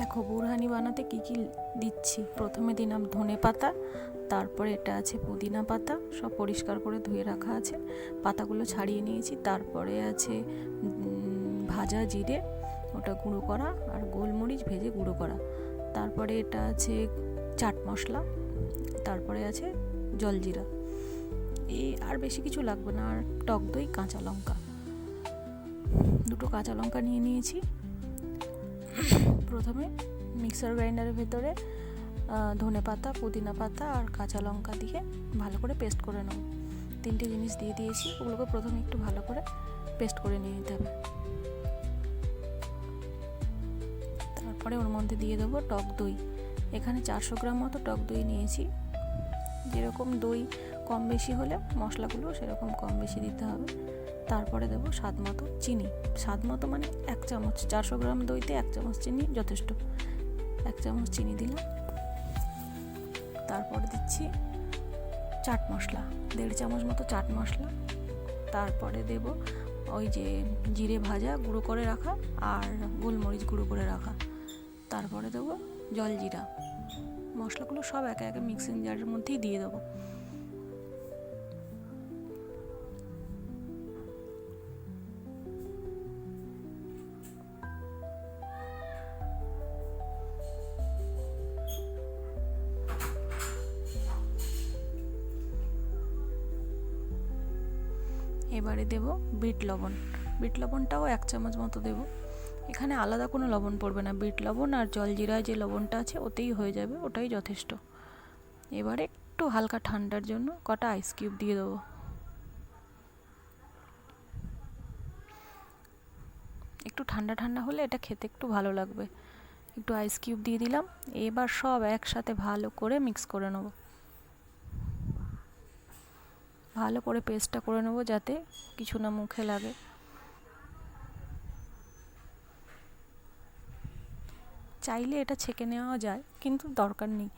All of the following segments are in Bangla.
দেখো বুরহানি বানাতে কি কি দিচ্ছি। প্রথমে দিলাম ধনে পাতা, তারপরে এটা আছে পুদিনা পাতা, সব পরিষ্কার করে ধুয়ে রাখা আছে, পাতাগুলো ছাড়িয়ে নিয়েছি। তারপরে আছে ভাজা জিরে, ওটা গুঁড়ো করা, আর গোলমরিচ ভেজে গুঁড়ো করা। তারপরে এটা আছে চাট মশলা, তারপরে আছে জলজিরা। এই আর বেশি কিছু লাগবে না। আর টক দই, কাঁচা লঙ্কা, দুটো কাঁচা লঙ্কা নিয়ে নিয়েছি। প্রথমে মিক্সার গ্রাইন্ডারের ভেতরে ধনে পাতা, পুদিনা পাতা আর কাঁচা লঙ্কা দিয়ে ভালো করে পেস্ট করে নেব। তিনটে জিনিস দিয়ে দিয়েছি, ওগুলোকে প্রথমে একটু ভালো করে পেস্ট করে নিয়ে নিতে হবে। তারপরে ওর মধ্যে দিয়ে দেবো টক দই। এখানে 400 গ্রাম মতো টক দই নিয়েছি। যেরকম দই কম বেশি হলে মশলাগুলো সেরকম কম বেশি দিতে হবে। তারপরে দেবো স্বাদ মতো চিনি। স্বাদ মতো মানে 1 চামচ, 400 গ্রাম দইতে 1 চামচ চিনি যথেষ্ট। 1 চামচ চিনি দিলাম। তারপরে দিচ্ছি চাট মশলা, 1.5 চামচ মতো চাট মশলা। তারপরে দেব ওই যে জিরে ভাজা গুঁড়ো করে রাখা আর গোলমরিচ গুঁড়ো করে রাখা। তারপরে দেবো জলজিরা। মশলাগুলো সব একে একে মিক্সিং জারের মধ্যেই দিয়ে দেবো। এবারে দেব বিট লবণ। বিট লবণটাও 1 চামচ মতো দেব। এখানে আলাদা কোনো লবণ পড়বে না, বিট লবণ আর জলজিরায় যে লবণটা আছে ওতেই হয়ে যাবে, ওটাই যথেষ্ট। এবারে একটু হালকা ঠান্ডার জন্য কটা আইস কিউব দিয়ে দেবো। একটু ঠান্ডা ঠান্ডা হলে এটা খেতে একটু ভালো লাগবে। একটু আইস কিউব দিয়ে দিলাম। এবার সব একসাথে ভালো করে মিক্স করে নেব। ভালো করে পেস্টটা করে নেব যাতে কিছু না মুখে লাগে। চাইলে এটা ছেঁকে নেওয়া যায়, কিন্তু দরকার নেই।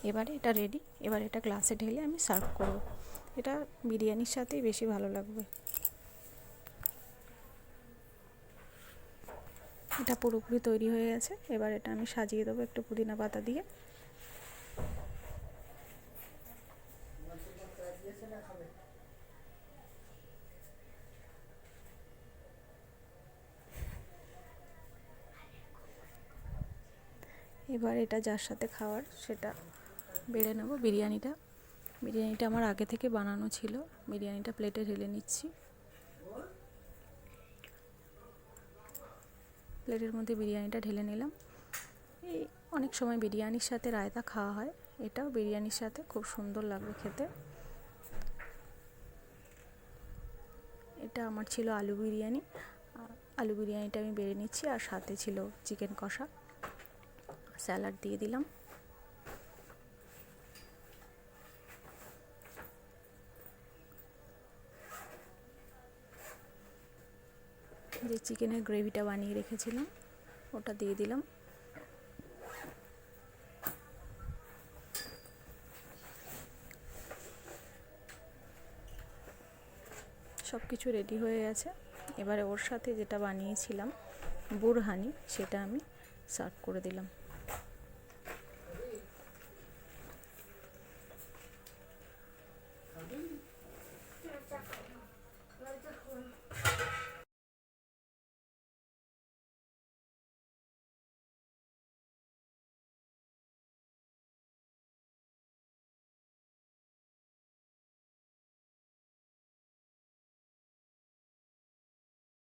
এবারে এটা রেডি। এবার এটা গ্লাসে ঢেলে আমি সার্ভ করব। এটা বিরিয়ানির সাথেই বেশি ভালো লাগবে। এটা পুরোপুরি তৈরি হয়ে গেছে। এবার এটা আমি সাজিয়ে দেবো একটু পুদিনা পাতা দিয়ে। এবার এটা যার সাথে খাওয়ার সেটা বেড়ে নেব। বিরিয়ানিটা আমার আগে থেকে বানানো ছিল। বিরিয়ানিটা প্লেটে ঢেলে নিচ্ছি। প্লেটের মধ্যে বিরিয়ানিটা ঢেলে নিলাম। এই অনেক সময় বিরিয়ানির সাথে রায়তা খাওয়া হয়, এটাও বিরিয়ানির সাথে খুব সুন্দর লাগবে খেতে। এটা আমার ছিল আলু বিরিয়ানি। আলু বিরিয়ানিটা আমি বেড়ে নিচ্ছি, আর সাথে ছিল চিকেন কষা। স্যালাড দিয়ে দিলাম। যে চিকেনের গ্রেভিটা বানিয়ে রেখেছিলাম ওটা দিয়ে দিলাম। সব কিছু রেডি হয়ে গেছে। এবারে ওর সাথে যেটা বানিয়েছিলাম বুরহানি, সেটা আমি সার্ভ করে দিলাম।